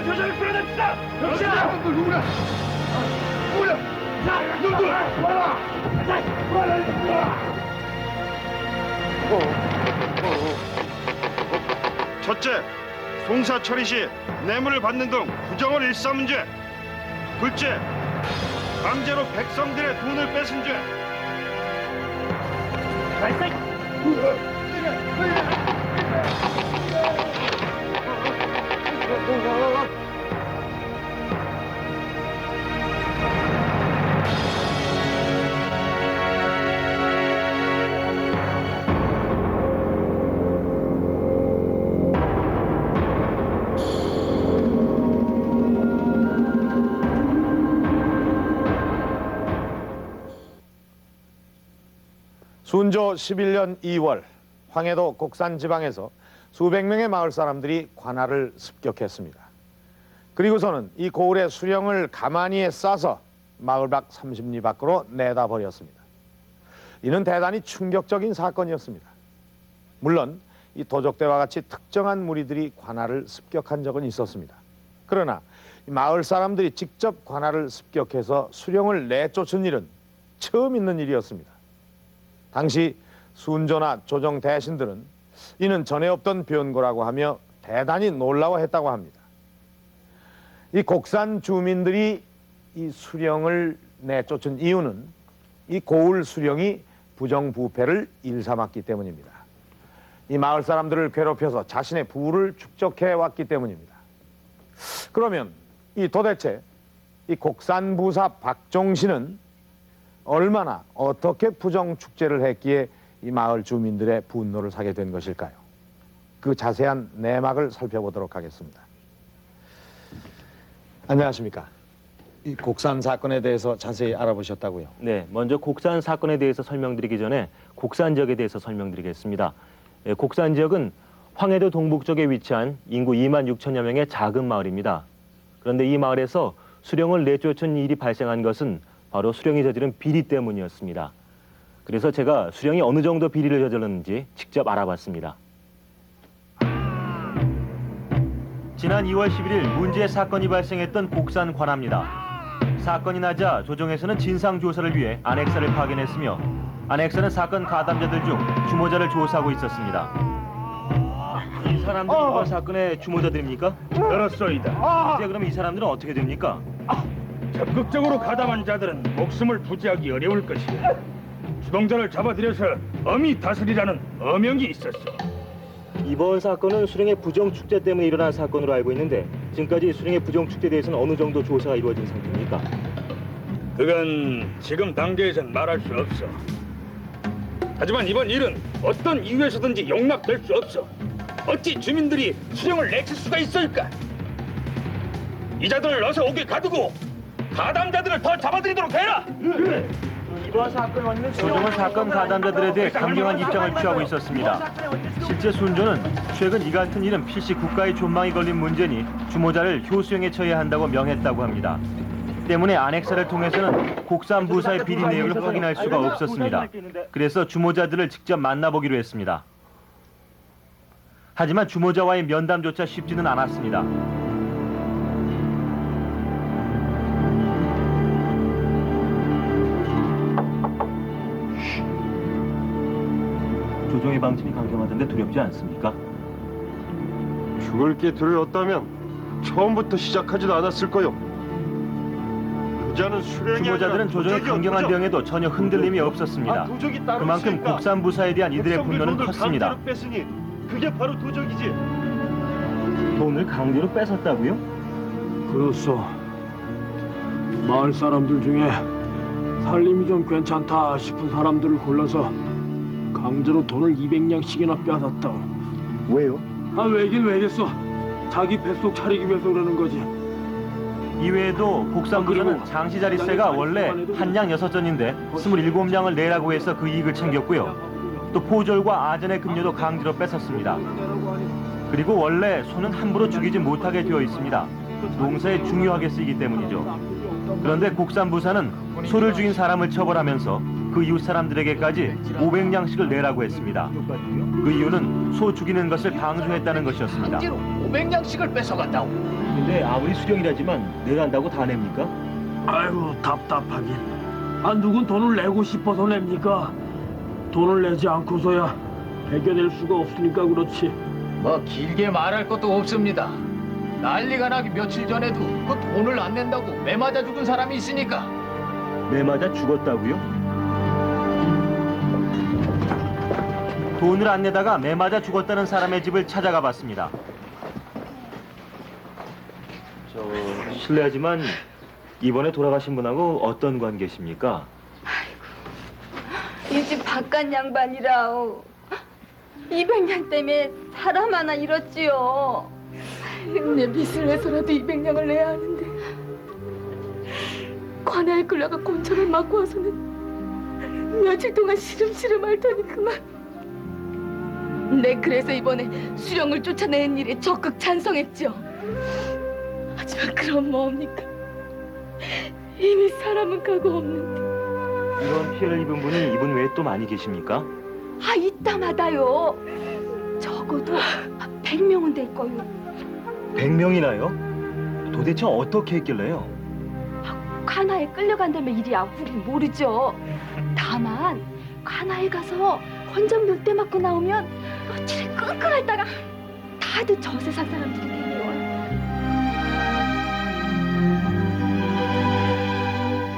교전을 끌어냅시다. 그렇습니다. 누구냐? 누구냐? 자, 누구? 와라. 첫째, 송사 처리 시 뇌물을 받는 등 부정을 일삼은 죄. 둘째, 강제로 백성들의 돈을 뺏은 죄. 순조 11년 2월 황해도 곡산 지방에서 수백 명의 마을 사람들이 관할을 습격했습니다. 그리고서는 이 고을의 수령을 가만히에 싸서 마을 밖 30리 밖으로 내다버렸습니다. 이는 대단히 충격적인 사건이었습니다. 물론 이 도적대와 같이 특정한 무리들이 관할을 습격한 적은 있었습니다. 그러나 이 마을 사람들이 직접 관할을 습격해서 수령을 내쫓은 일은 처음 있는 일이었습니다. 당시 순조나 조정 대신들은 이는 전에 없던 변고라고 하며 대단히 놀라워했다고 합니다. 이 곡산 주민들이 이 수령을 내쫓은 이유는 이 고을 수령이 부정부패를 일삼았기 때문입니다. 이 마을 사람들을 괴롭혀서 자신의 부를 축적해 왔기 때문입니다. 그러면 이 도대체 이 곡산 부사 박종신은 얼마나 어떻게 부정축제를 했기에 이 마을 주민들의 분노를 사게 된 것일까요? 그 자세한 내막을 살펴보도록 하겠습니다. 안녕하십니까? 이 곡산 사건에 대해서 자세히 알아보셨다고요? 네, 먼저 곡산 사건에 대해서 설명드리기 전에 곡산 지역에 대해서 설명드리겠습니다. 곡산 지역은 황해도 동북쪽에 위치한 인구 2만 6천여 명의 작은 마을입니다. 그런데 이 마을에서 수령을 내쫓은 일이 발생한 것은 바로 수령이 저지른 비리 때문이었습니다. 그래서 제가 수령이 어느 정도 비리를 저질렀는지 직접 알아봤습니다. 지난 2월 11일 문제의 사건이 발생했던 곡산 관아입니다. 사건이 나자 조정에서는 진상조사를 위해 안핵사를 파견했으며 안핵사는 사건 가담자들 중 주모자를 조사하고 있었습니다. 이 사람들이 이번 사건의 주모자들입니까? 그렇소이다. 이제 그럼 이 사람들은 어떻게 됩니까? 적극적으로 가담한 자들은 목숨을 부지하기 어려울 것이다. 주동자를 잡아들여서 엄히 다스리라는 어명이 있었어. 이번 사건은 수령의 부정축제 때문에 일어난 사건으로 알고 있는데 지금까지 수령의 부정축제에 대해서는 어느 정도 조사가 이루어진 상태입니까? 그건 지금 단계에선 말할 수 없어. 하지만 이번 일은 어떤 이유에서든지 용납될 수 없어. 어찌 주민들이 수령을 내칠 수가 있을까? 이 자들을 어서 옥에 가두고 가담자들을 더 잡아들이도록 해라! 이번 사건 원인은 조정은 사건 가담자들에 대해 강경한 입장을 취하고 있었습니다. 실제 순조는 최근 이 같은 일은 필시 국가의 존망이 걸린 문제니 주모자를 효수형에 처해야 한다고 명했다고 합니다. 때문에 안핵사를 통해서는 곡산 부사의 비리 내역을 확인할 수가 없었습니다. 그래서 주모자들을 직접 만나보기로 했습니다. 하지만 주모자와의 면담조차 쉽지는 않았습니다. 조정의 방침이 강경하던데 두렵지 않습니까? 죽을 게 두려웠다면 처음부터 시작하지도 않았을 거요. 부자는 수령이 주모자들은 조정의 강경한 대응에도 전혀 흔들림이 없었습니다. 그만큼 곡산 부사에 대한 이들의 분노는 컸습니다. 뺐으니 그게 바로 도적이지. 돈을 강제로 뺏었다고요? 그렇소. 마을 사람들 중에 살림이 좀 괜찮다 싶은 사람들을 골라서 강제로 돈을 200냥씩이나 빼앗았다고. 왜요? 왜긴 왜겠어. 자기 뱃속 차리기 위해서 그러는 거지. 이외에도 곡산 부사는 장시 자릿세가 원래 한 냥 6전인데 27냥을 내라고 해서 그 이익을 챙겼고요. 또 포졸과 아전의 급료도 강제로 뺏었습니다. 그리고 원래 소는 함부로 죽이지 못하게 되어 있습니다. 농사에 중요하게 쓰이기 때문이죠. 그런데 곡산 부사는 소를 죽인 사람을 처벌하면서 그 이웃 사람들에게까지 500냥씩을 내라고 했습니다. 그 이유는 소 죽이는 것을 방조했다는 것이었습니다. 강제로 500냥씩을 뺏어간다고. 근데 아무리 수령이라지만 내란다고 다 냅니까? 아이고 답답하긴. 누군 돈을 내고 싶어서 냅니까? 돈을 내지 않고서야 해결될 수가 없으니까 그렇지. 뭐 길게 말할 것도 없습니다. 난리가 나기 며칠 전에도 그 돈을 안 낸다고 매 맞아 죽은 사람이 있으니까. 매 맞아 죽었다고요? 돈을 안 내다가 매 맞아 죽었다는 사람의 집을 찾아가 봤습니다. 실례하지만 이번에 돌아가신 분하고 어떤 관계십니까? 이 집 바깥 양반이라오. 200냥 때문에 사람 하나 잃었지요. 내 빚을 내서라도 200냥을 내야 하는데 관아에 끌려가 곤청을 맞고 와서는 며칠 동안 시름시름 앓더니 그만. 내 그래서 이번에 수령을 쫓아내는 일에 적극 찬성했죠. 하지만 그럼 뭐합니까? 이미 사람은 가고 없는데. 이런 피해를 입은 분이 이분 외에 또 많이 계십니까? 이따마다요. 적어도 100명은 될 거요. 100명이나요? 도대체 어떻게 했길래요? 관아에 끌려간다면 일이야. 우린 모르죠. 다만 관아에 가서 권전 몇 대 맞고 나오면 며칠 끙끙 앓다가 다들 저 세상 사람들이 되네요.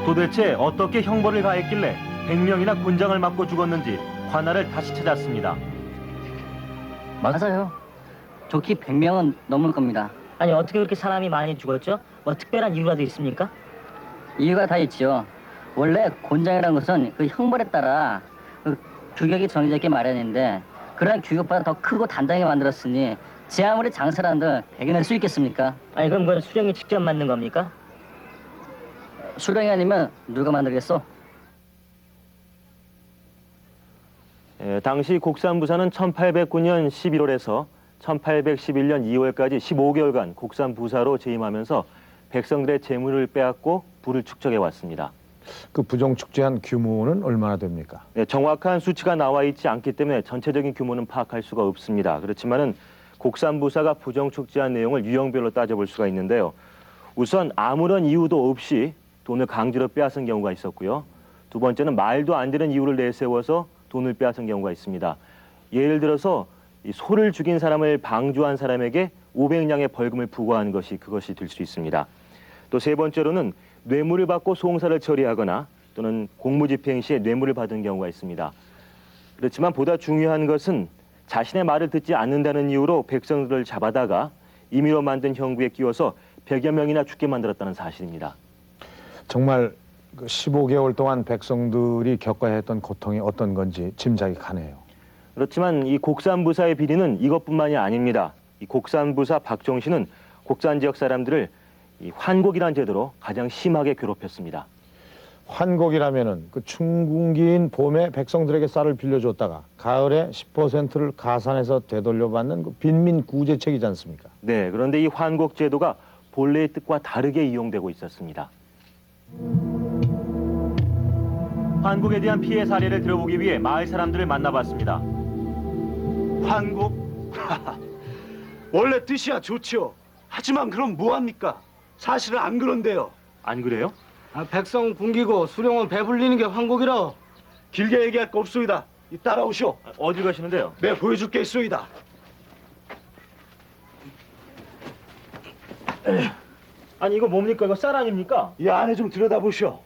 도대체 어떻게 형벌을 가했길래 100명이나 곤장을 맞고 죽었는지 관아를 다시 찾았습니다. 맞아요. 좋기 100명은 넘을 겁니다. 아니 어떻게 그렇게 사람이 많이 죽었죠? 뭐 특별한 이유라도 있습니까? 이유가 다 있죠. 원래 곤장이라는 것은 그 형벌에 따라 그 규격이 정해져 있게 마련인데 그런 규격보다 더 크고 단단하게 만들었으니 제 아무리 장사를 한들 배겨낼 수 있겠습니까? 아니 그럼 그건 수령이 직접 만든 겁니까? 수령이 아니면 누가 만들겠어? 당시 곡산부사는 1809년 11월에서 1811년 2월까지 15개월간 곡산부사로 재임하면서 백성들의 재물을 빼앗고 부를 축적해 왔습니다. 그 부정 축제한 규모는 얼마나 됩니까? 정확한 수치가 나와 있지 않기 때문에 전체적인 규모는 파악할 수가 없습니다. 그렇지만은 곡산부사가 부정 축제한 내용을 유형별로 따져볼 수가 있는데요. 우선 아무런 이유도 없이 돈을 강제로 빼앗은 경우가 있었고요. 두 번째는 말도 안 되는 이유를 내세워서 돈을 빼앗은 경우가 있습니다. 예를 들어서 이 소를 죽인 사람을 방조한 사람에게 500냥의 벌금을 부과한 그것이 될 수 있습니다. 또 세 번째로는 뇌물을 받고 송사를 처리하거나 또는 공무집행 시에 뇌물을 받은 경우가 있습니다. 그렇지만 보다 중요한 것은 자신의 말을 듣지 않는다는 이유로 백성들을 잡아다가 임의로 만든 형구에 끼워서 100여 명이나 죽게 만들었다는 사실입니다. 정말 그 15개월 동안 백성들이 겪어야 했던 고통이 어떤 건지 짐작이 가네요. 그렇지만 이 곡산부사의 비리는 이것뿐만이 아닙니다. 이 곡산부사 박종신은 곡산 지역 사람들을 이 환곡이라는 제도로 가장 심하게 괴롭혔습니다. 환곡이라면은 그 춘궁기인 봄에 백성들에게 쌀을 빌려줬다가 가을에 10%를 가산해서 되돌려받는 그 빈민 구제책이지 않습니까? 네, 그런데 이 환곡 제도가 본래의 뜻과 다르게 이용되고 있었습니다. 환곡에 대한 피해 사례를 들어보기 위해 마을 사람들을 만나봤습니다. 환곡? 원래 뜻이야 좋지요. 하지만 그럼 뭐합니까? 사실은 안 그런데요. 안 그래요? 백성 굶기고 수령은 배불리는 게 환곡이라. 길게 얘기할 거 없소이다. 따라오시오. 어디 가시는데요? 내 보여줄 게 있소이다. 아니 이거 뭡니까? 이거 쌀 아닙니까? 이 안에 좀 들여다보시오.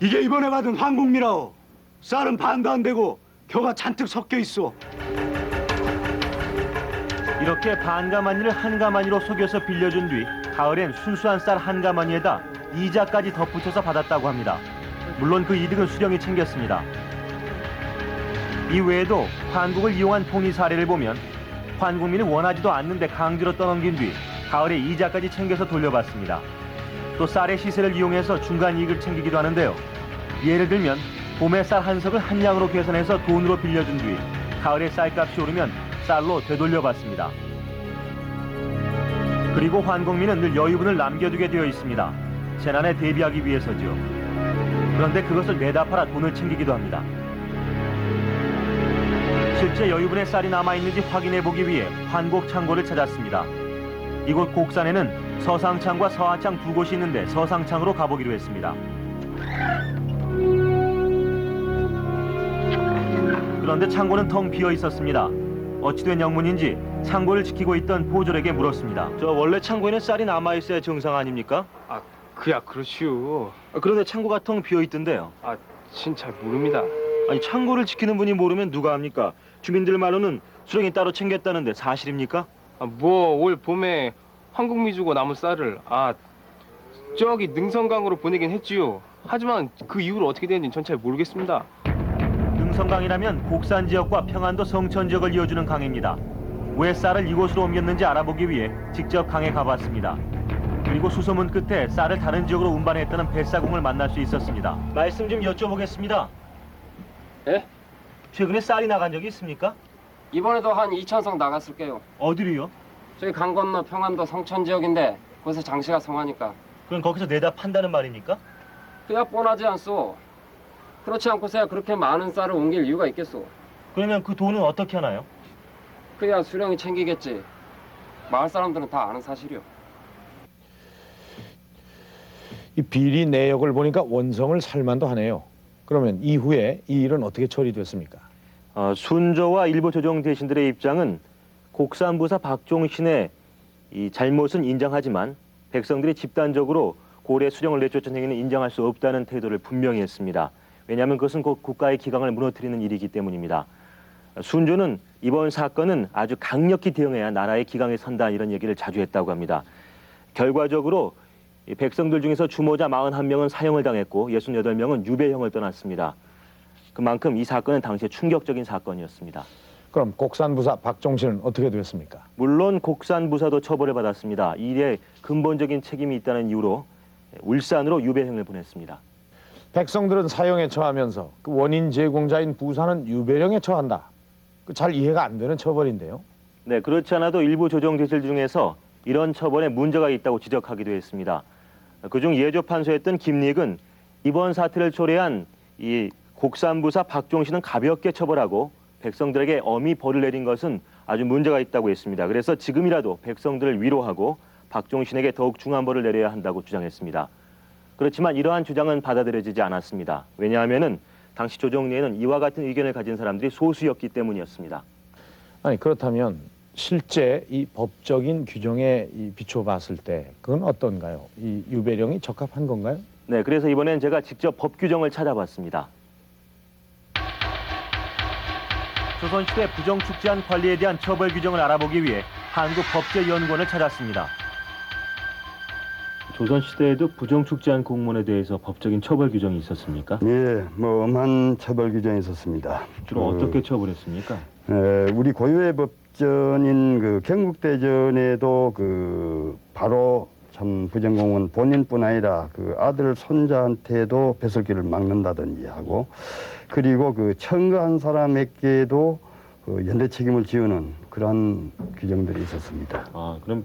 이게 이번에 받은 황국미라오. 쌀은 반도 안 되고 겨가 잔뜩 섞여 있어. 이렇게 반가마니를 한가마니로 속여서 빌려준 뒤 가을엔 순수한 쌀 한가마니에다 이자까지 덧붙여서 받았다고 합니다. 물론 그 이득은 수령이 챙겼습니다. 이 외에도 환국을 이용한 통리 사례를 보면 환국민은 원하지도 않는데 강제로 떠넘긴 뒤 가을에 이자까지 챙겨서 돌려받습니다. 또 쌀의 시세를 이용해서 중간 이익을 챙기기도 하는데요. 예를 들면 봄에 쌀 한 석을 한 냥으로 계산해서 돈으로 빌려준 뒤 가을에 쌀값이 오르면 쌀로 되돌려받습니다. 그리고 환국민은 늘 여유분을 남겨두게 되어 있습니다. 재난에 대비하기 위해서죠. 그런데 그것을 내다 팔아 돈을 챙기기도 합니다. 실제 여유분의 쌀이 남아있는지 확인해보기 위해 환곡 창고를 찾았습니다. 이곳 곡산에는 서상창과 서하창 두 곳이 있는데 서상창으로 가보기로 했습니다. 그런데 창고는 텅 비어 있었습니다. 어찌된 영문인지 창고를 지키고 있던 보졸에게 물었습니다. 저 원래 창고에는 쌀이 남아있어야 정상 아닙니까? 아, 그야 그렇지요. 그런데 창고가 텅 비어 있던데요. 아, 진짜 모릅니다. 아니 창고를 지키는 분이 모르면 누가 합니까? 주민들 말로는 수령이 따로 챙겼다는데 사실입니까? 아, 뭐 올 봄에 황국미 주고 남은 쌀을 저기 능성강으로 보내긴 했지요. 하지만 그 이후로 어떻게 되는지 전 잘 모르겠습니다. 능성강이라면 곡산 지역과 평안도 성천 지역을 이어주는 강입니다. 왜 쌀을 이곳으로 옮겼는지 알아보기 위해 직접 강에 가봤습니다. 그리고 수소문 끝에 쌀을 다른 지역으로 운반했다는 뱃사공을 만날 수 있었습니다. 말씀 좀 여쭤보겠습니다. 예? 최근에 쌀이 나간 적이 있습니까? 이번에도 한 2,000성 나갔을게요. 어디로요? 저기 강 건너 평안도 성천 지역인데 거기서 장씨가 성하니까. 그럼 거기서 내다 판다는 말입니까? 그야 뻔하지 않소. 그렇지 않고서야 그렇게 많은 쌀을 옮길 이유가 있겠소. 그러면 그 돈은 어떻게 하나요? 그야 수령이 챙기겠지. 마을 사람들은 다 아는 사실이요. 이 비리 내역을 보니까 원성을 살만도 하네요. 그러면 이후에 이 일은 어떻게 처리됐습니까? 순조와 일부 조정 대신들의 입장은 곡산부사 박종신의 이 잘못은 인정하지만 백성들이 집단적으로 고래 수령을 내쫓은 행위는 인정할 수 없다는 태도를 분명히 했습니다. 왜냐하면 그것은 곧 국가의 기강을 무너뜨리는 일이기 때문입니다. 순조는 이번 사건은 아주 강력히 대응해야 나라의 기강에 선다 이런 얘기를 자주 했다고 합니다. 결과적으로 이 백성들 중에서 주모자 41명은 사형을 당했고 68명은 유배형을 떠났습니다. 그만큼 이 사건은 당시에 충격적인 사건이었습니다. 그럼 곡산부사 박종신은 어떻게 됐습니까? 물론 곡산부사도 처벌을 받았습니다. 이 일에 근본적인 책임이 있다는 이유로 울산으로 유배형을 보냈습니다. 백성들은 사형에 처하면서 그 원인 제공자인 부사는 유배령에 처한다. 잘 이해가 안 되는 처벌인데요. 네, 그렇지 않아도 일부 조정 대실 중에서 이런 처벌에 문제가 있다고 지적하기도 했습니다. 그중 예조 판소했던 김릭은 이번 사태를 초래한 이 곡산부사 박종신은 가볍게 처벌하고 백성들에게 엄히 벌을 내린 것은 아주 문제가 있다고 했습니다. 그래서 지금이라도 백성들을 위로하고 박종신에게 더욱 중한 벌을 내려야 한다고 주장했습니다. 그렇지만 이러한 주장은 받아들여지지 않았습니다. 왜냐하면은 당시 조정리에는 이와 같은 의견을 가진 사람들이 소수였기 때문이었습니다. 아니 그렇다면 실제 이 법적인 규정에 비춰봤을 때 그건 어떤가요? 이 유배령이 적합한 건가요? 네, 그래서 이번엔 제가 직접 법 규정을 찾아봤습니다. 조선시대 부정축제한 관리에 대한 처벌 규정을 알아보기 위해 한국법제연구원을 찾았습니다. 조선시대에도 부정축제한 공무원에 대해서 법적인 처벌 규정이 있었습니까? 예, 뭐 엄한 처벌 규정이 있었습니다. 주로 어떻게 처벌했습니까? 우리 고유의 법전인 그 경국대전에도 그 바로 참 부정공무원 본인뿐 아니라 그 아들 손자한테도 배설기를 막는다든지 하고, 그리고 그 청거한 사람에게도 그 연대 책임을 지우는 그런 규정들이 있었습니다. 아, 그럼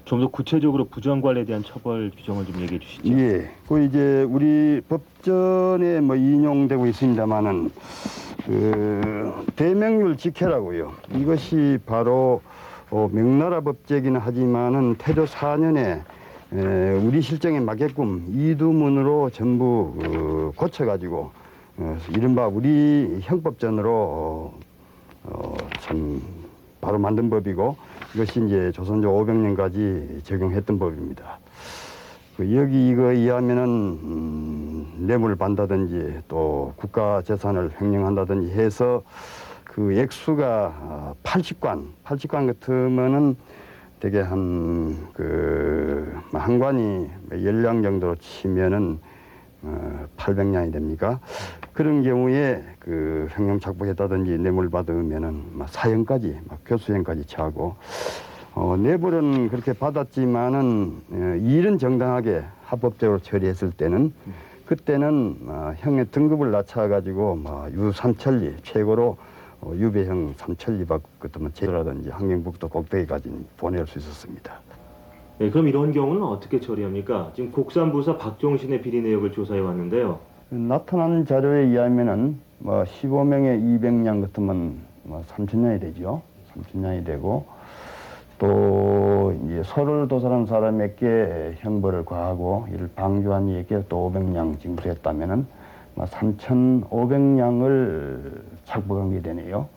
좀 더 구체적으로 부정관리에 대한 처벌 규정을 좀 얘기해 주시죠. 예, 그 이제 우리 법전에 뭐 인용되고 있습니다만은 그 대명률 직해라고요. 이것이 바로 명나라 법제기는 하지만은 태조 4년에 우리 실정에 맞게끔 이두문으로 전부 고쳐가지고 이른바 우리 형법전으로 참 바로 만든 법이고, 이것이 이제 조선조 500년까지 적용했던 법입니다. 여기 이거에 의하면은 뇌물을 받는다든지 또 국가 재산을 횡령한다든지 해서 그 액수가 80관 같으면은 되게 한 관이 10량 정도로 치면은 800량이 됩니까? 그런 경우에 그 횡령 착복했다든지 뇌물 받으면은 사형까지 교수형까지 처하고, 뇌물은 그렇게 받았지만은 일은 정당하게 합법적으로 처리했을 때는 그때는 형의 등급을 낮춰가지고 유삼천리 최고로 유배형 3천리 받거든 제도라든지 항명북도 꼭대기까지 보낼 수 있었습니다. 네, 그럼 이런 경우는 어떻게 처리합니까? 지금 곡산부사 박종신의 비리 내역을 조사해 왔는데요. 나타난 자료에 의하면은 15명에 200냥 같으면 3,000냥이 되죠. 3,000냥이 되고 또 이제 서로를 도살한 사람에게 형벌을 과하고 이를 방조한 이에게 또 500냥 징수했다면은 3,500냥을 착복한 게 되네요.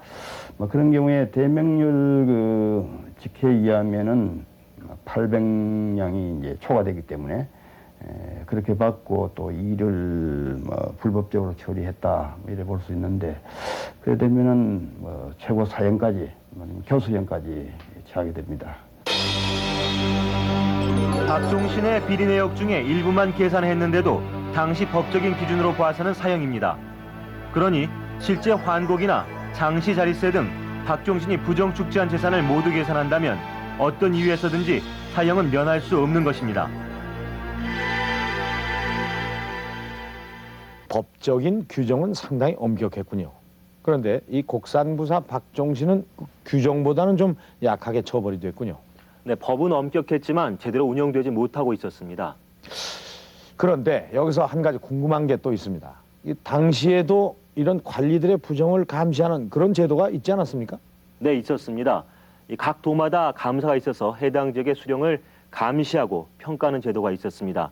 그런 경우에 대명률 직회에 의하면은 800냥이 이제 초과되기 때문에 그렇게 받고 또 일을 불법적으로 처리했다 이래 볼 수 있는데 그래 되면은 최고 사형까지 교수형까지 처하게 됩니다. 박종신의 비리 내역 중에 일부만 계산했는데도 당시 법적인 기준으로 봐서는 사형입니다. 그러니 실제 환곡이나 장시 자릿세 등 박종신이 부정축지한 재산을 모두 계산한다면 어떤 이유에서든지 사형은 면할 수 없는 것입니다. 법적인 규정은 상당히 엄격했군요. 그런데 이 곡산부사 박종신은 규정보다는 좀 약하게 처벌이 됐군요. 네, 법은 엄격했지만 제대로 운영되지 못하고 있었습니다. 그런데 여기서 한 가지 궁금한 게 또 있습니다. 이 당시에도 이런 관리들의 부정을 감시하는 그런 제도가 있지 않았습니까? 네, 있었습니다. 각 도마다 감사가 있어서 해당 지역의 수령을 감시하고 평가하는 제도가 있었습니다.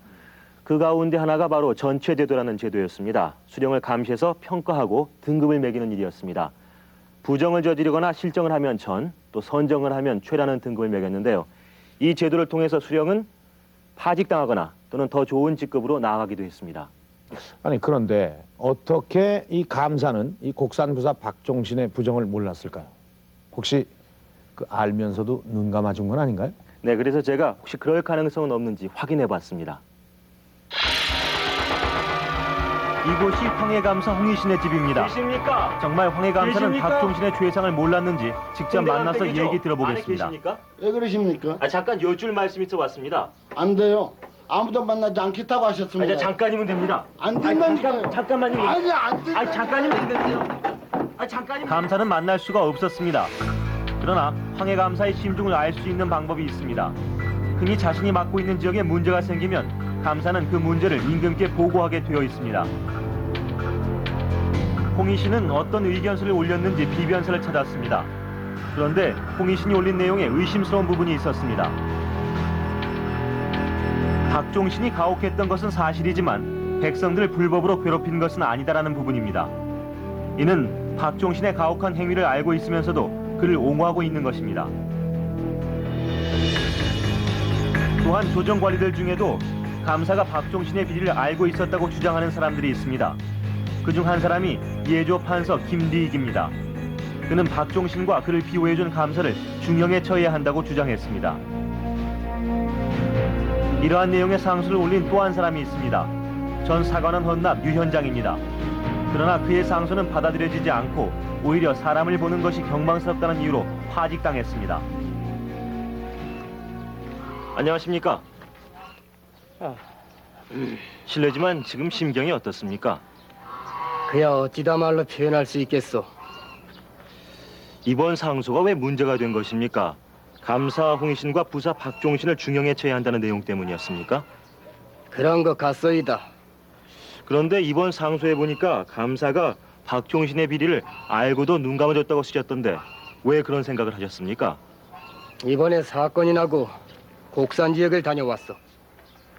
그 가운데 하나가 바로 전체제도라는 제도였습니다. 수령을 감시해서 평가하고 등급을 매기는 일이었습니다. 부정을 저지르거나 실정을 하면 전, 또 선정을 하면 최라는 등급을 매겼는데요. 이 제도를 통해서 수령은 파직당하거나 또는 더 좋은 직급으로 나아가기도 했습니다. 아니 그런데 어떻게 이 감사는 이 곡산부사 박종신의 부정을 몰랐을까요? 혹시 알면서도 눈 감아준 건 아닌가요? 네, 그래서 제가 혹시 그럴 가능성은 없는지 확인해 봤습니다. 이곳이 황해감사 홍희신의 집입니다. 계십니까? 정말 황해감사는 계십니까? 박종신의 죄상을 몰랐는지 직접 만나서 땡기죠? 얘기 들어보겠습니다. 안에 계십니까? 왜 그러십니까? 잠깐 여쭐 말씀 있어 왔습니다. 안 돼요. 아무도 만나지 않겠다고 하셨습니다. 잠깐이면 됩니다. 안 된다니까요. 잠깐만요. 아니 안 된다. 잠깐이면 되겠어요. 감사는 만날 수가 없었습니다. 그러나 황해감사의 심중을 알 수 있는 방법이 있습니다. 흔히 자신이 맡고 있는 지역에 문제가 생기면 감사는 그 문제를 임금께 보고하게 되어 있습니다. 홍희 씨는 어떤 의견서를 올렸는지 비변서를 찾았습니다. 그런데 홍희 씨이 올린 내용에 의심스러운 부분이 있었습니다. 박종신이 가혹했던 것은 사실이지만 백성들을 불법으로 괴롭힌 것은 아니다라는 부분입니다. 이는 박종신의 가혹한 행위를 알고 있으면서도 그를 옹호하고 있는 것입니다. 또한 조정관리들 중에도 감사가 박종신의 비리를 알고 있었다고 주장하는 사람들이 있습니다. 그중 한 사람이 예조 판서 김디익입니다. 그는 박종신과 그를 비호해준 감사를 중형에 처해야 한다고 주장했습니다. 이러한 내용의 상수를 올린 또 한 사람이 있습니다. 전 사관원 헌납 유현장입니다. 그러나 그의 상소는 받아들여지지 않고 오히려 사람을 보는 것이 경망스럽다는 이유로 파직당했습니다. 안녕하십니까? 실례지만 지금 심경이 어떻습니까? 그야 어찌다 말로 표현할 수 있겠소. 이번 상소가 왜 문제가 된 것입니까? 감사 홍희신과 부사 박종신을 중형에 처해야 한다는 내용 때문이었습니까? 그런 것 같소이다. 그런데 이번 상소에 보니까 감사가 박종신의 비리를 알고도 눈 감아줬다고 쓰셨던데 왜 그런 생각을 하셨습니까? 이번에 사건이 나고 곡산 지역을 다녀왔어.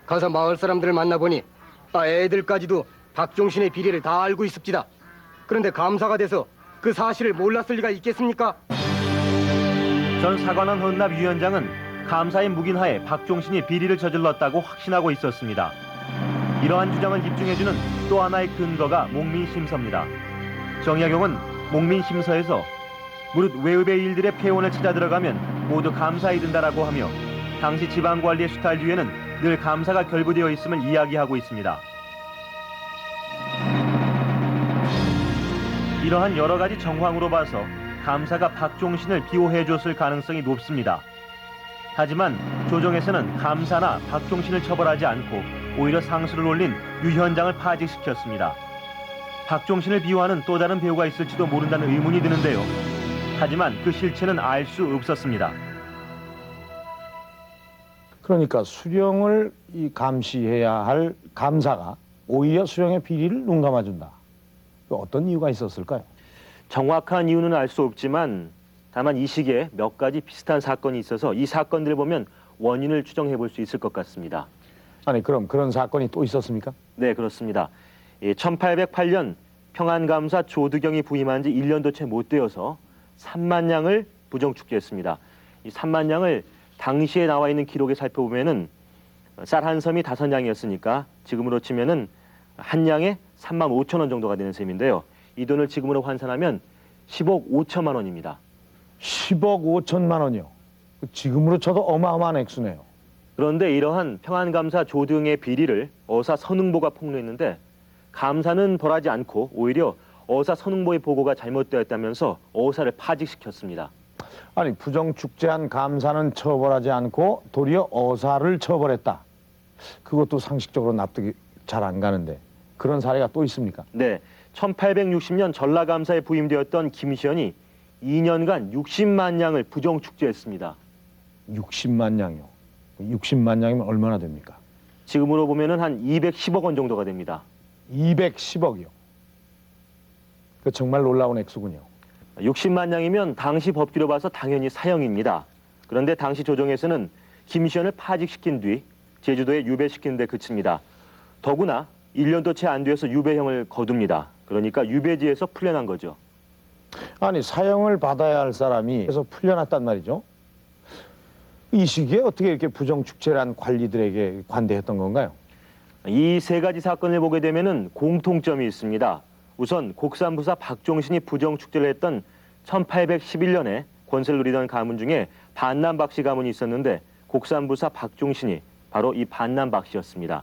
가서 마을 사람들을 만나보니 애들까지도 박종신의 비리를 다 알고 있습니다. 그런데 감사가 돼서 그 사실을 몰랐을 리가 있겠습니까? 전 사관원 헌납 위원장은 감사의 묵인하에 박종신이 비리를 저질렀다고 확신하고 있었습니다. 이러한 주장을 입증해주는 또 하나의 근거가 목민심서입니다. 정약용은 목민심서에서 무릇 외읍의 일들의 폐원을 찾아 들어가면 모두 감사에 든다라고 하며 당시 지방관리의 수탈 뒤에는 늘 감사가 결부되어 있음을 이야기하고 있습니다. 이러한 여러 가지 정황으로 봐서 감사가 박종신을 비호해줬을 가능성이 높습니다. 하지만 조정에서는 감사나 박종신을 처벌하지 않고 오히려 상수를 올린 유현장을 파직시켰습니다. 박종신을 비호하는 또 다른 배우가 있을지도 모른다는 의문이 드는데요. 하지만 그 실체는 알 수 없었습니다. 그러니까 수령을 감시해야 할 감사가 오히려 수령의 비리를 눈 감아준다. 어떤 이유가 있었을까요? 정확한 이유는 알 수 없지만 다만 이 시기에 몇 가지 비슷한 사건이 있어서 이 사건들을 보면 원인을 추정해 볼 수 있을 것 같습니다. 아니 그럼 그런 사건이 또 있었습니까? 네, 그렇습니다. 1808년 평안감사 조두경이 부임한 지 1년도 채 못 되어서 3만 양을 부정축제했습니다. 이 3만 양을 당시에 나와 있는 기록에 살펴보면은 쌀 한 섬이 5양이었으니까 지금으로 치면은 한 양에 3만 5천 원 정도가 되는 셈인데요. 이 돈을 지금으로 환산하면 10억 5천만 원입니다. 10억 5천만 원이요. 지금으로 쳐도 어마어마한 액수네요. 그런데 이러한 평안감사 조두경의 비리를 어사 선흥보가 폭로했는데 감사는 벌하지 않고 오히려 어사 선흥보의 보고가 잘못되었다면서 어사를 파직시켰습니다. 아니 부정축제한 감사는 처벌하지 않고 도리어 어사를 처벌했다. 그것도 상식적으로 납득이 잘 안 가는데 그런 사례가 또 있습니까? 네, 1860년 전라감사에 부임되었던 김시현이 2년간 60만 양을 부정축제했습니다. 60만 양이요. 60만 양이면 얼마나 됩니까? 지금으로 보면은 한 210억 원 정도가 됩니다. 210억이요. 그 정말 놀라운 액수군요. 60만 양이면 당시 법규로 봐서 당연히 사형입니다. 그런데 당시 조정에서는 김시현을 파직시킨 뒤 제주도에 유배시키는 데 그칩니다. 더구나 1년도 채 안 돼서 유배형을 거둡니다. 그러니까 유배지에서 풀려난 거죠. 아니 사형을 받아야 할 사람이 그래서 풀려났단 말이죠. 이 시기에 어떻게 이렇게 부정축제를 한 관리들에게 관대했던 건가요? 이 세 가지 사건을 보게 되면은 공통점이 있습니다. 우선 곡산부사 박종신이 부정축제를 했던 1811년에 권세를 누리던 가문 중에 반남박씨 가문이 있었는데 곡산부사 박종신이 바로 이 반남박씨였습니다.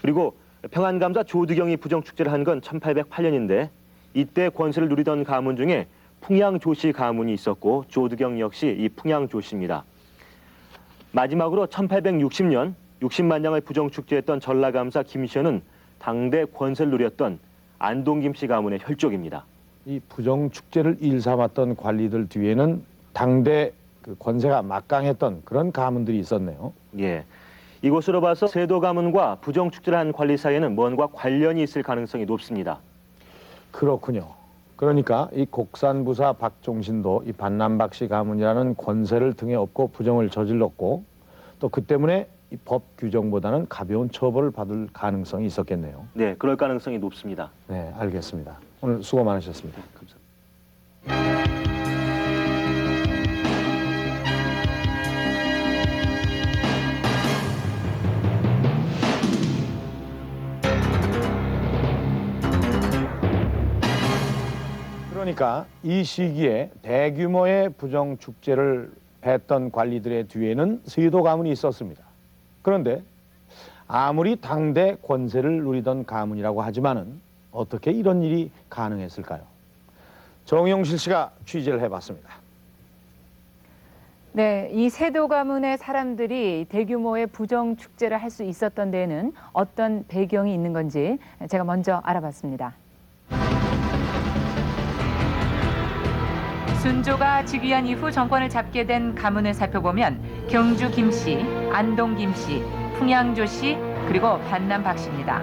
그리고 평안감사 조두경이 부정축제를 한 건 1808년인데 이때 권세를 누리던 가문 중에 풍양조씨 가문이 있었고 조두경 역시 이 풍양조씨입니다. 마지막으로 1860년 60만 양을 부정축제했던 전라감사 김시현은 당대 권세를 누렸던 안동김씨 가문의 혈족입니다. 이 부정축제를 일삼았던 관리들 뒤에는 당대 그 권세가 막강했던 그런 가문들이 있었네요. 예, 이것으로 봐서 세도 가문과 부정축제를 한 관리 사이에는 뭔가 관련이 있을 가능성이 높습니다. 그렇군요. 그러니까 이 곡산부사 박종신도 이 반남박씨 가문이라는 권세를 등에 업고 부정을 저질렀고 또 그 때문에 이 법 규정보다는 가벼운 처벌을 받을 가능성이 있었겠네요. 네, 그럴 가능성이 높습니다. 네, 알겠습니다. 오늘 수고 많으셨습니다. 감사합니다. 그러니까 이 시기에 대규모의 부정축제를 했던 관리들의 뒤에는 세도 가문이 있었습니다. 그런데 아무리 당대 권세를 누리던 가문이라고 하지만은 어떻게 이런 일이 가능했을까요? 정용실 씨가 취재를 해봤습니다. 네, 이 세도 가문의 사람들이 대규모의 부정 축제를 할 수 있었던 데에는 어떤 배경이 있는 건지 제가 먼저 알아봤습니다. 순조가 즉위한 이후 정권을 잡게 된 가문을 살펴보면 경주 김씨, 안동 김씨, 풍양조 씨, 그리고 반남 박씨입니다.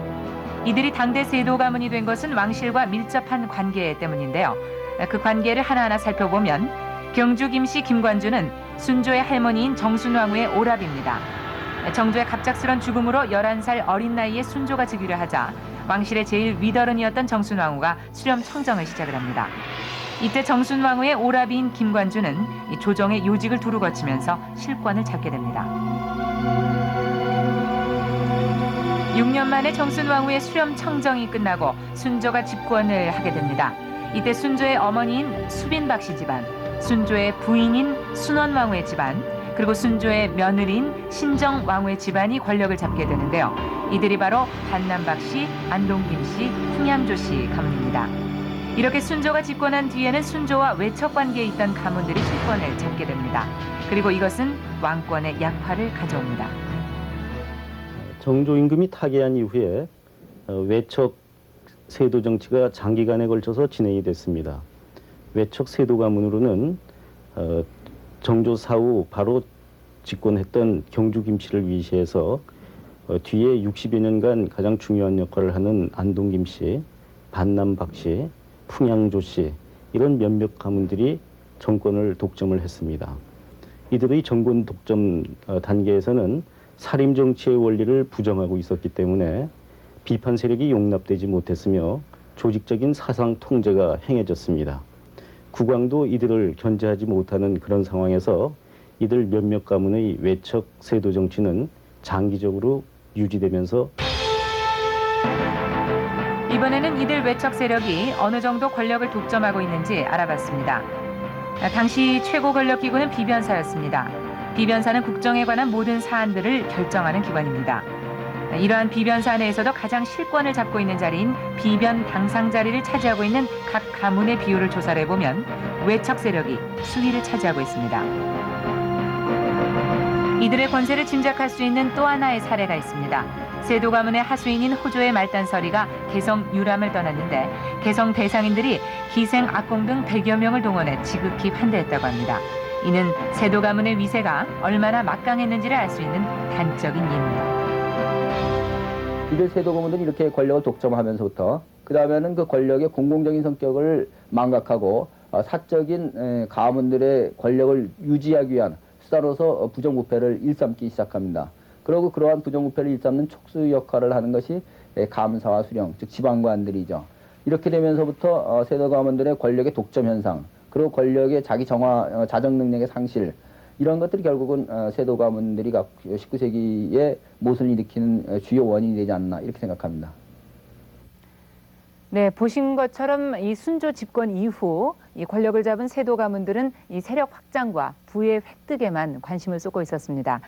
이들이 당대 세도 가문이 된 것은 왕실과 밀접한 관계 때문인데요. 그 관계를 하나하나 살펴보면 경주 김씨 김관주는 순조의 할머니인 정순왕후의 오랍입니다. 정조의 갑작스런 죽음으로 11살 어린 나이에 순조가 즉위를 하자 왕실의 제일 위더른이었던 정순왕후가 수렴 청정을 시작을 합니다. 이때 정순왕후의 오라비인 김관주는 이 조정의 요직을 두루 거치면서 실권을 잡게 됩니다. 6년 만에 정순왕후의 수렴 청정이 끝나고 순조가 집권을 하게 됩니다. 이때 순조의 어머니인 수빈박씨 집안, 순조의 부인인 순원왕후의 집안, 그리고 순조의 며느리인 신정왕후의 집안이 권력을 잡게 되는데요. 이들이 바로 반남박씨, 안동김씨, 풍양조씨 가문입니다. 이렇게 순조가 집권한 뒤에는 순조와 외척 관계에 있던 가문들이 실권을 잡게 됩니다. 그리고 이것은 왕권의 약화를 가져옵니다. 정조 임금이 타계한 이후에 외척 세도 정치가 장기간에 걸쳐서 진행이 됐습니다. 외척 세도 가문으로는 정조 사후 바로 집권했던 경주 김씨를 위시해서 뒤에 60여 년간 가장 중요한 역할을 하는 안동 김씨, 반남 박씨, 풍양조 씨 이런 몇몇 가문들이 정권을 독점을 했습니다. 이들의 정권 독점 단계에서는 살림 정치의 원리를 부정하고 있었기 때문에 비판 세력이 용납되지 못했으며 조직적인 사상 통제가 행해졌습니다. 국왕도 이들을 견제하지 못하는 그런 상황에서 이들 몇몇 가문의 외척 세도 정치는 장기적으로 유지되면서 이번에는 이들 외척 세력이 어느 정도 권력을 독점하고 있는지 알아봤습니다. 당시 최고 권력 기구는 비변사였습니다. 비변사는 국정에 관한 모든 사안들을 결정하는 기관입니다. 이러한 비변사 내에서도 가장 실권을 잡고 있는 자리인 비변 당상 자리를 차지하고 있는 각 가문의 비율을 조사를 해보면 외척 세력이 수위를 차지하고 있습니다. 이들의 권세를 짐작할 수 있는 또 하나의 사례가 있습니다. 세도 가문의 하수인인 호조의 말단서리가 개성 유람을 떠났는데 개성 대상인들이 기생 악공 등 100여 명을 동원해 지극히 환대했다고 합니다. 이는 세도 가문의 위세가 얼마나 막강했는지를 알 수 있는 단적인 예입니다. 이들 세도 가문들이 이렇게 권력을 독점하면서부터 그 다음에는 그 권력의 공공적인 성격을 망각하고 사적인 가문들의 권력을 유지하기 위한 수단으로서 부정부패를 일삼기 시작합니다. 그리고 그러한 부정부패를 일삼는 촉수 역할을 하는 것이 감사와 수령, 즉 지방관들이죠. 이렇게 되면서부터 세도 가문들의 권력의 독점 현상, 그리고 권력의 자기 정화, 자정 능력의 상실, 이런 것들이 결국은 세도 가문들이 19세기에 모순을 일으키는 주요 원인이 되지 않나 이렇게 생각합니다. 네, 보신 것처럼 이 순조 집권 이후 이 권력을 잡은 세도 가문들은 이 세력 확장과 부의 획득에만 관심을 쏟고 있었습니다.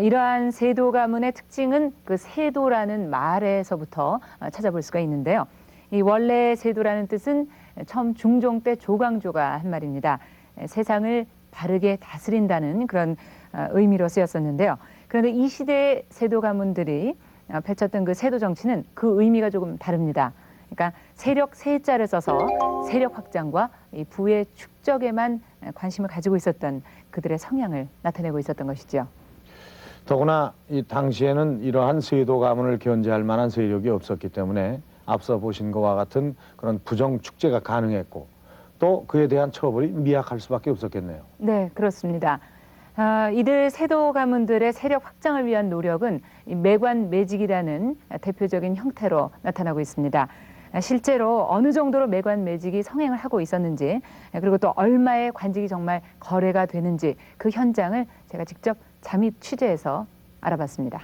이러한 세도 가문의 특징은 그 세도라는 말에서부터 찾아볼 수가 있는데요. 이 원래 세도라는 뜻은 처음 중종 때 조광조가 한 말입니다. 세상을 바르게 다스린다는 그런 의미로 쓰였었는데요. 그런데 이 시대의 세도 가문들이 펼쳤던 그 세도 정치는 그 의미가 조금 다릅니다. 그러니까 세력 세자를 써서 세력 확장과 이 부의 축적에만 관심을 가지고 있었던 그들의 성향을 나타내고 있었던 것이죠. 더구나 이 당시에는 이러한 세도 가문을 견제할 만한 세력이 없었기 때문에 앞서 보신 것과 같은 그런 부정 축제가 가능했고 또 그에 대한 처벌이 미약할 수밖에 없었겠네요. 네, 그렇습니다. 이들 세도 가문들의 세력 확장을 위한 노력은 이 매관 매직이라는 대표적인 형태로 나타나고 있습니다. 실제로 어느 정도로 매관 매직이 성행을 하고 있었는지 그리고 또 얼마의 관직이 정말 거래가 되는지 그 현장을 제가 직접 잠입 취재해서 알아봤습니다.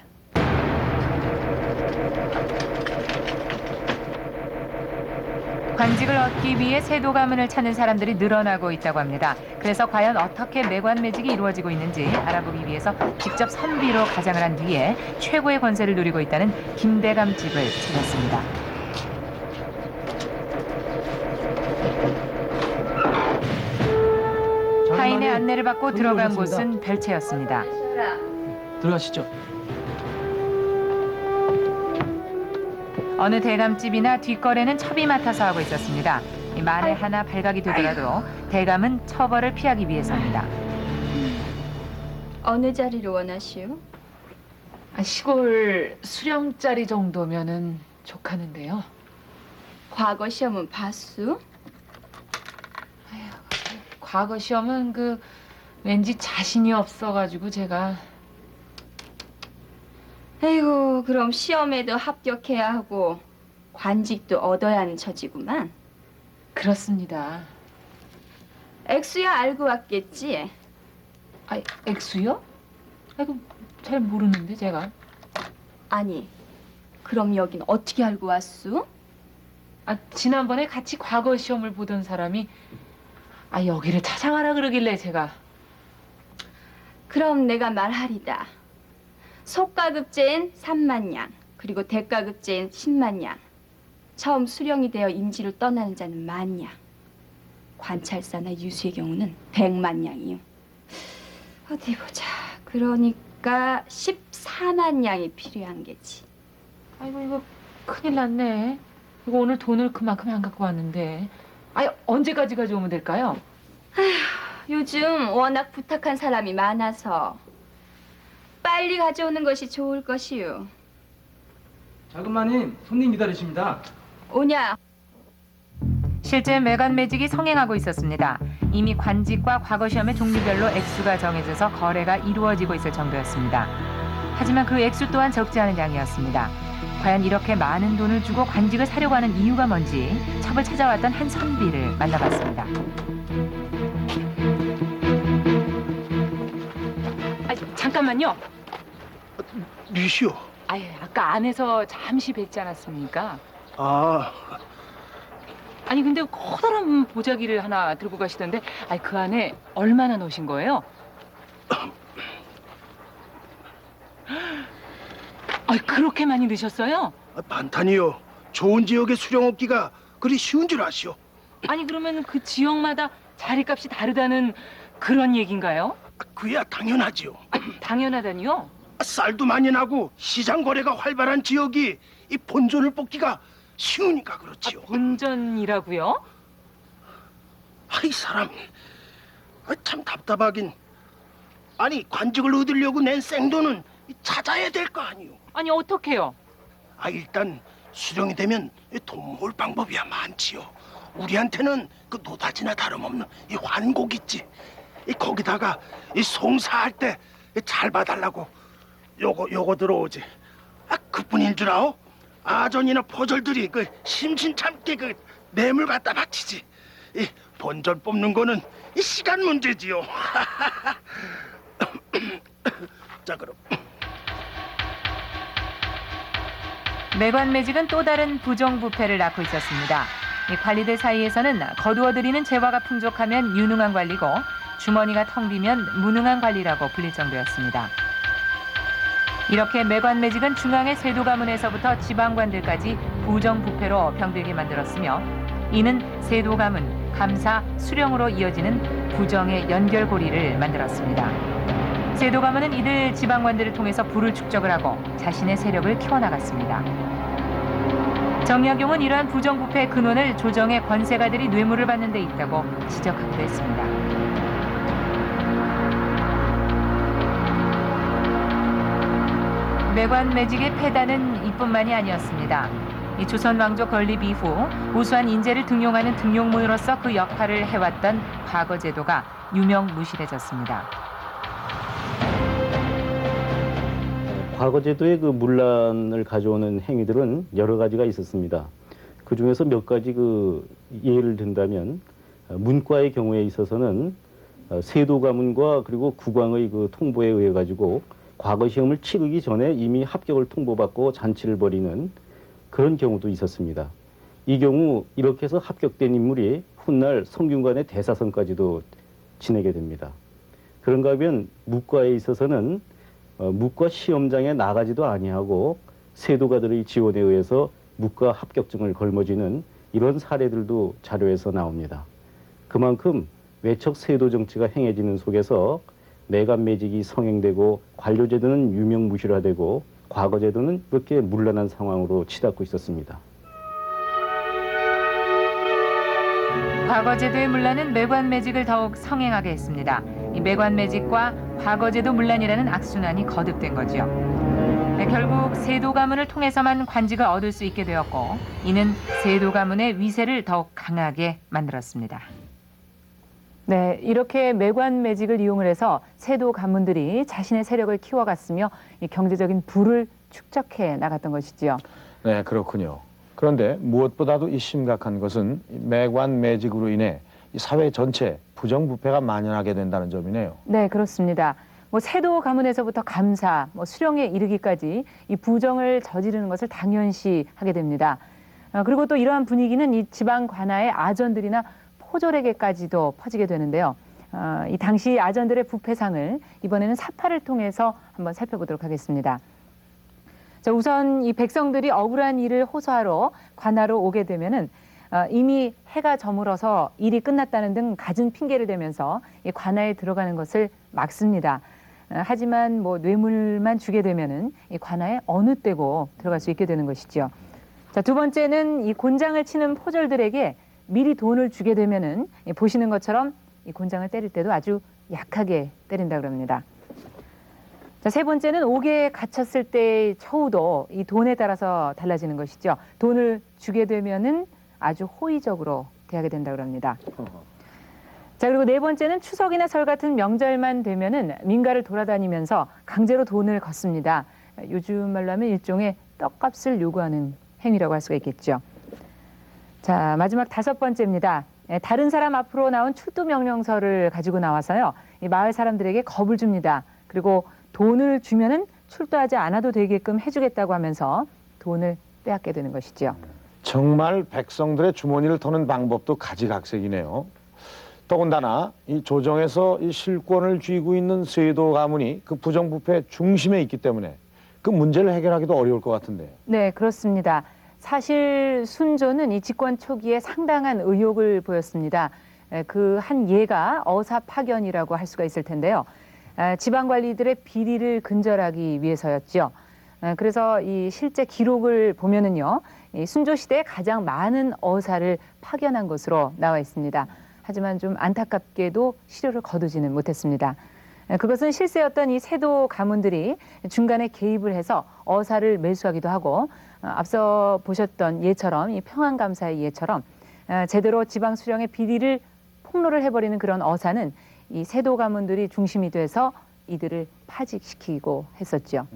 관직을 얻기 위해 세도 가문을 찾는 사람들이 늘어나고 있다고 합니다. 그래서 과연 어떻게 매관 매직이 이루어지고 있는지 알아보기 위해서 직접 선비로 가장을 한 뒤에 최고의 권세를 누리고 있다는 김대감 집을 찾았습니다. 타인의 안내를 받고 들어간 곳은 별채였습니다. 들어가시죠. 어느 대감집이나 뒷거래는 첩이 맡아서 하고 있었습니다. 만에 하나 발각이 되더라도 대감은 처벌을 피하기 위해서입니다. 어느 자리를 원하시오? 시골 수령자리 정도면은 좋겠는데요. 과거 시험은 봤수? 과거 시험은 왠지 자신이 없어가지고 제가. 에이고, 그럼 시험에도 합격해야 하고 관직도 얻어야 하는 처지구만. 그렇습니다. 액수야 알고 왔겠지? 액수요? 아이고, 잘 모르는데 제가. 아니, 그럼 여긴 어떻게 알고 왔수? 지난번에 같이 과거 시험을 보던 사람이 여기를 찾아가라 그러길래 제가. 그럼 내가 말하리다. 속가급제엔 3만 냥, 그리고 대가급제엔 10만 냥. 처음 수령이 되어 임지를 떠나는 자는 10,000냥. 관찰사나 유수의 경우는 100만 냥이요. 어디 보자. 그러니까 14만 냥이 필요한 게지. 아이고, 이거 큰일 났네. 이거 오늘 돈을 그만큼 안 갖고 왔는데. 언제까지 가져오면 될까요? 요즘 워낙 부탁한 사람이 많아서 빨리 가져오는 것이 좋을 것이요. 자그마님, 손님 기다리십니다. 오냐? 실제 매관 매직이 성행하고 있었습니다. 이미 관직과 과거 시험의 종류별로 액수가 정해져서 거래가 이루어지고 있을 정도였습니다. 하지만 그 액수 또한 적지 않은 양이었습니다. 과연 이렇게 많은 돈을 주고 관직을 사려고 하는 이유가 뭔지 첩을 찾아왔던 한 선비를 만나봤습니다. 아, 잠깐만요. 미시오. 아유, 아까 안에서 잠시 뵙지 않았습니까? 아, 아니 근데 커다란 보자기를 하나 들고 가시던데, 아니 그 안에 얼마나 넣으신 거예요? 아, 그렇게 많이 넣으셨어요? 반탄이요. 좋은 지역의 수령 얻기가 그리 쉬운 줄 아시오. 아니 그러면 그 지역마다 자리값이 다르다는 그런 얘긴가요? 그야 당연하지요. 당연하다니요? 쌀도 많이 나고 시장 거래가 활발한 지역이 이 본전을 뽑기가 쉬우니까 그렇지요. 본전이라고요? 이 사람 참 답답하긴. 아니 관직을 얻으려고 낸 생돈은 찾아야 될 거 아니오. 아니 어떡해요? 일단 수령이 되면 돈 모을 방법이야 많지요. 우리한테는 그 노다지나 다름없는 이 환곡 있지. 거기다가 이 송사할 때 잘 봐달라고 요거 들어오지. 그뿐인 줄 아오? 아전이나 포졸들이 그 심심찮게 그 뇌물 갖다 바치지. 이 본전 뽑는 거는 이 시간 문제지요. 자 그럼. 매관 매직은 또 다른 부정부패를 낳고 있었습니다. 이 관리들 사이에서는 거두어들이는 재화가 풍족하면 유능한 관리고 주머니가 텅 비면 무능한 관리라고 불릴 정도였습니다. 이렇게 매관 매직은 중앙의 세도 가문에서부터 지방관들까지 부정부패로 병들게 만들었으며, 이는 세도 가문, 감사, 수령으로 이어지는 부정의 연결고리를 만들었습니다. 세도 가문은 이들 지방관들을 통해서 부를 축적을 하고 자신의 세력을 키워나갔습니다. 정약용은 이러한 부정부패의 근원을 조정의 권세가들이 뇌물을 받는 데 있다고 지적하기도 했습니다. 매관 매직의 폐단은 이뿐만이 아니었습니다. 이 조선 왕조 건립 이후 우수한 인재를 등용하는 등용무로서 그 역할을 해왔던 과거 제도가 유명무실해졌습니다. 과거 제도의 그 문란을 가져오는 행위들은 여러 가지가 있었습니다. 그 중에서 몇 가지 그 예를 든다면, 문과의 경우에 있어서는 세도 가문과 그리고 국왕의 그 통보에 의해 가지고 과거 시험을 치르기 전에 이미 합격을 통보받고 잔치를 벌이는 그런 경우도 있었습니다. 이 경우 이렇게 해서 합격된 인물이 훗날 성균관의 대사선까지도 지내게 됩니다. 그런가 하면 무과에 있어서는 무과 시험장에 나가지도 아니하고 세도가들의 지원에 의해서 무과 합격증을 걸머쥐는 이런 사례들도 자료에서 나옵니다. 그만큼 외척 세도 정치가 행해지는 속에서 매관 매직이 성행되고 관료제도는 유명무실화되고 과거제도는 그렇게 문란한 상황으로 치닫고 있었습니다. 과거제도의 문란은 매관 매직을 더욱 성행하게 했습니다. 이 매관 매직과 과거제도 문란이라는 악순환이 거듭된 거죠. 결국 세도 가문을 통해서만 관직을 얻을 수 있게 되었고, 이는 세도 가문의 위세를 더욱 강하게 만들었습니다. 네, 이렇게 매관 매직을 이용을 해서 세도 가문들이 자신의 세력을 키워갔으며 이 경제적인 부를 축적해 나갔던 것이지요. 네, 그렇군요. 그런데 무엇보다도 이 심각한 것은 매관 매직으로 인해 이 사회 전체 부정부패가 만연하게 된다는 점이네요. 네, 그렇습니다. 세도 가문에서부터 감사, 수령에 이르기까지 이 부정을 저지르는 것을 당연시 하게 됩니다. 그리고 또 이러한 분위기는 이 지방 관아의 아전들이나 포졸에게까지도 퍼지게 되는데요. 이 당시 아전들의 부패상을 이번에는 사파를 통해서 한번 살펴보도록 하겠습니다. 자, 우선 이 백성들이 억울한 일을 호소하러 관아로 오게 되면은 이미 해가 저물어서 일이 끝났다는 등 갖은 핑계를 대면서 이 관아에 들어가는 것을 막습니다. 하지만 뇌물만 주게 되면은 이 관아에 어느 때고 들어갈 수 있게 되는 것이죠. 자, 두 번째는 이 곤장을 치는 포졸들에게 미리 돈을 주게 되면은 보시는 것처럼 이 곤장을 때릴 때도 아주 약하게 때린다 그럽니다. 자, 세 번째는 옥에 갇혔을 때의 처우도 이 돈에 따라서 달라지는 것이죠. 돈을 주게 되면은 아주 호의적으로 대하게 된다고 합니다. 자, 그리고 네 번째는 추석이나 설 같은 명절만 되면은 민가를 돌아다니면서 강제로 돈을 걷습니다. 요즘 말로 하면 일종의 떡값을 요구하는 행위라고 할 수가 있겠죠. 자, 마지막 다섯 번째입니다. 다른 사람 앞으로 나온 출두 명령서를 가지고 나와서요, 이 마을 사람들에게 겁을 줍니다. 그리고 돈을 주면은 출두하지 않아도 되게끔 해주겠다고 하면서 돈을 빼앗게 되는 것이죠. 정말 백성들의 주머니를 터는 방법도 가지각색이네요. 더군다나 이 조정에서 이 실권을 쥐고 있는 세도 가문이 그 부정부패 중심에 있기 때문에 그 문제를 해결하기도 어려울 것 같은데요. 네, 그렇습니다. 사실 순조는 이 집권 초기에 상당한 의욕을 보였습니다. 그 한 예가 어사 파견이라고 할 수가 있을 텐데요. 지방 관리들의 비리를 근절하기 위해서였죠. 그래서 이 실제 기록을 보면은요, 이 순조 시대에 가장 많은 어사를 파견한 것으로 나와 있습니다. 하지만 좀 안타깝게도 실효를 거두지는 못했습니다. 그것은 실세였던 이 세도 가문들이 중간에 개입을 해서 어사를 매수하기도 하고, 앞서 보셨던 예처럼 이 평안감사의 예처럼 제대로 지방 수령의 비리를 폭로를 해버리는 그런 어사는 이 세도 가문들이 중심이 돼서 이들을 파직시키고 했었죠.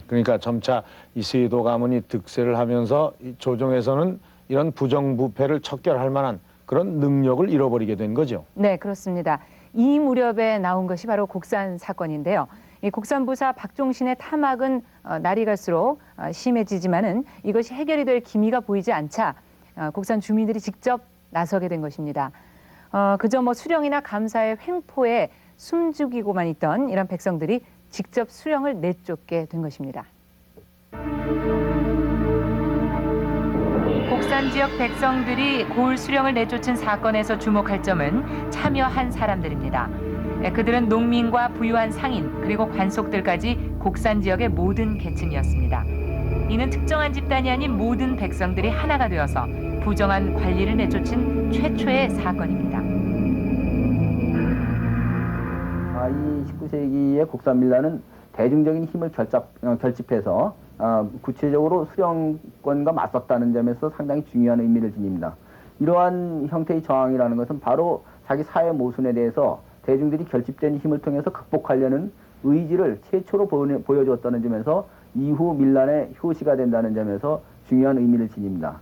그러니까 점차 이 세도 가문이 득세를 하면서 이 조정에서는 이런 부정부패를 척결할 만한 그런 능력을 잃어버리게 된 거죠. 네, 그렇습니다. 이 무렵에 나온 것이 바로 곡산 사건인데요. 이 곡산부사 박종신의 탐악은 날이 갈수록 심해지지만은 이것이 해결이 될 기미가 보이지 않자 곡산 주민들이 직접 나서게 된 것입니다. 그저 뭐 수령이나 감사의 횡포에 숨죽이고만 있던 이런 백성들이 직접 수령을 내쫓게 된 것입니다. 곡산 지역 백성들이 고을 수령을 내쫓은 사건에서 주목할 점은 참여한 사람들입니다. 그들은 농민과 부유한 상인 그리고 관속들까지 곡산 지역의 모든 계층이었습니다. 이는 특정한 집단이 아닌 모든 백성들이 하나가 되어서 부정한 관리를 내쫓은 최초의 사건입니다. 이 19세기의 곡산밀라는 대중적인 힘을 결집해서 구체적으로 수령권과 맞섰다는 점에서 상당히 중요한 의미를 지닙니다. 이러한 형태의 저항이라는 것은 바로 자기 사회 모순에 대해서 대중들이 결집된 힘을 통해서 극복하려는 의지를 최초로 보여주었다는 점에서 이후 밀란의 효시가 된다는 점에서 중요한 의미를 지닙니다.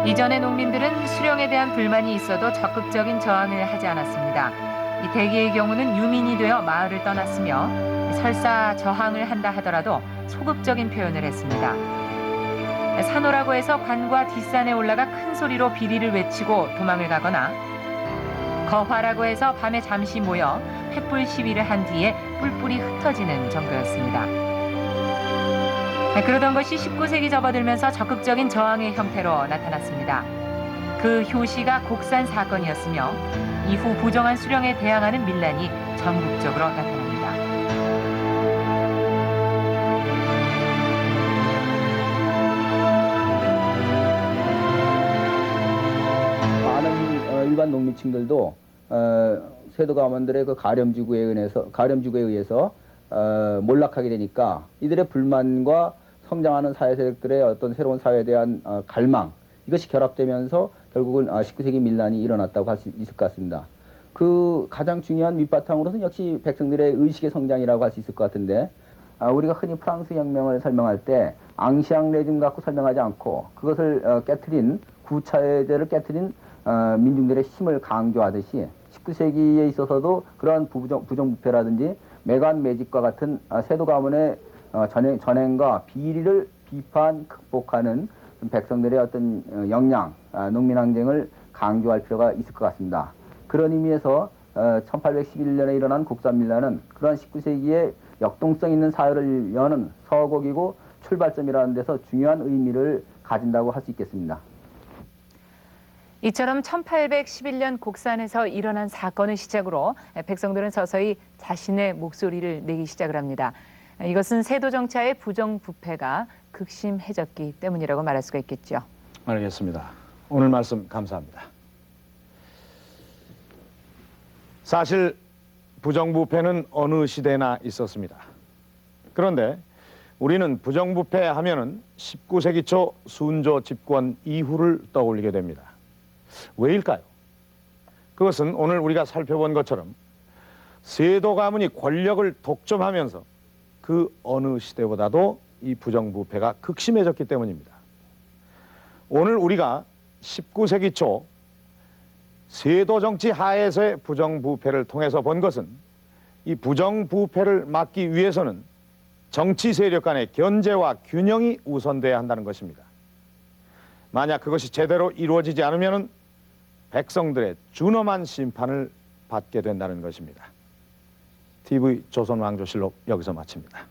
이전의 농민들은 수령에 대한 불만이 있어도 적극적인 저항을 하지 않았습니다. 이 대개의 경우는 유민이 되어 마을을 떠났으며 설사 저항을 한다 하더라도 소극적인 표현을 했습니다. 산호라고 해서 관과 뒷산에 올라가 큰 소리로 비리를 외치고 도망을 가거나 거화라고 해서 밤에 잠시 모여 횃불 시위를 한 뒤에 뿔뿔이 흩어지는 정도였습니다. 그러던 것이 19세기 접어들면서 적극적인 저항의 형태로 나타났습니다. 그 효시가 곡산 사건이었으며 이후 부정한 수령에 대항하는 밀란이 전국적으로 나타납니다. 많은 일반 농민층들도 세도 가문들의 그 가렴주구에 의해서 몰락하게 되니까 이들의 불만과 성장하는 사회 세력들의 어떤 새로운 사회에 대한 갈망, 이것이 결합되면서 결국은 19세기 밀란이 일어났다고 할 수 있을 것 같습니다. 그 가장 중요한 밑바탕으로서는 역시 백성들의 의식의 성장이라고 할 수 있을 것 같은데, 우리가 흔히 프랑스 혁명을 설명할 때 앙시앙 레즘 갖고 설명하지 않고 그것을 깨트린 구차제를 깨트린 민중들의 힘을 강조하듯이 19세기에 있어서도 그러한 부정부패라든지 매관 매직과 같은 세도 가문의 전행과 비리를 비판, 극복하는 백성들의 어떤 역량, 농민항쟁을 강조할 필요가 있을 것 같습니다. 그런 의미에서 1811년에 일어난 곡산밀란은 그러한 19세기의 역동성 있는 사회를 여는 서곡이고 출발점이라는 데서 중요한 의미를 가진다고 할 수 있겠습니다. 이처럼 1811년 곡산에서 일어난 사건을 시작으로 백성들은 서서히 자신의 목소리를 내기 시작을 합니다. 이것은 세도 정치의 부정부패가 극심해졌기 때문이라고 말할 수가 있겠죠. 알겠습니다. 오늘 말씀 감사합니다. 사실 부정부패는 어느 시대나 있었습니다. 그런데 우리는 부정부패 하면은 19세기 초 순조 집권 이후를 떠올리게 됩니다. 왜일까요? 그것은 오늘 우리가 살펴본 것처럼 세도 가문이 권력을 독점하면서 그 어느 시대보다도 이 부정부패가 극심해졌기 때문입니다. 오늘 우리가 19세기 초 세도 정치 하에서의 부정부패를 통해서 본 것은 이 부정부패를 막기 위해서는 정치 세력 간의 견제와 균형이 우선돼야 한다는 것입니다. 만약 그것이 제대로 이루어지지 않으면 백성들의 준엄한 심판을 받게 된다는 것입니다. TV 조선왕조실록 여기서 마칩니다.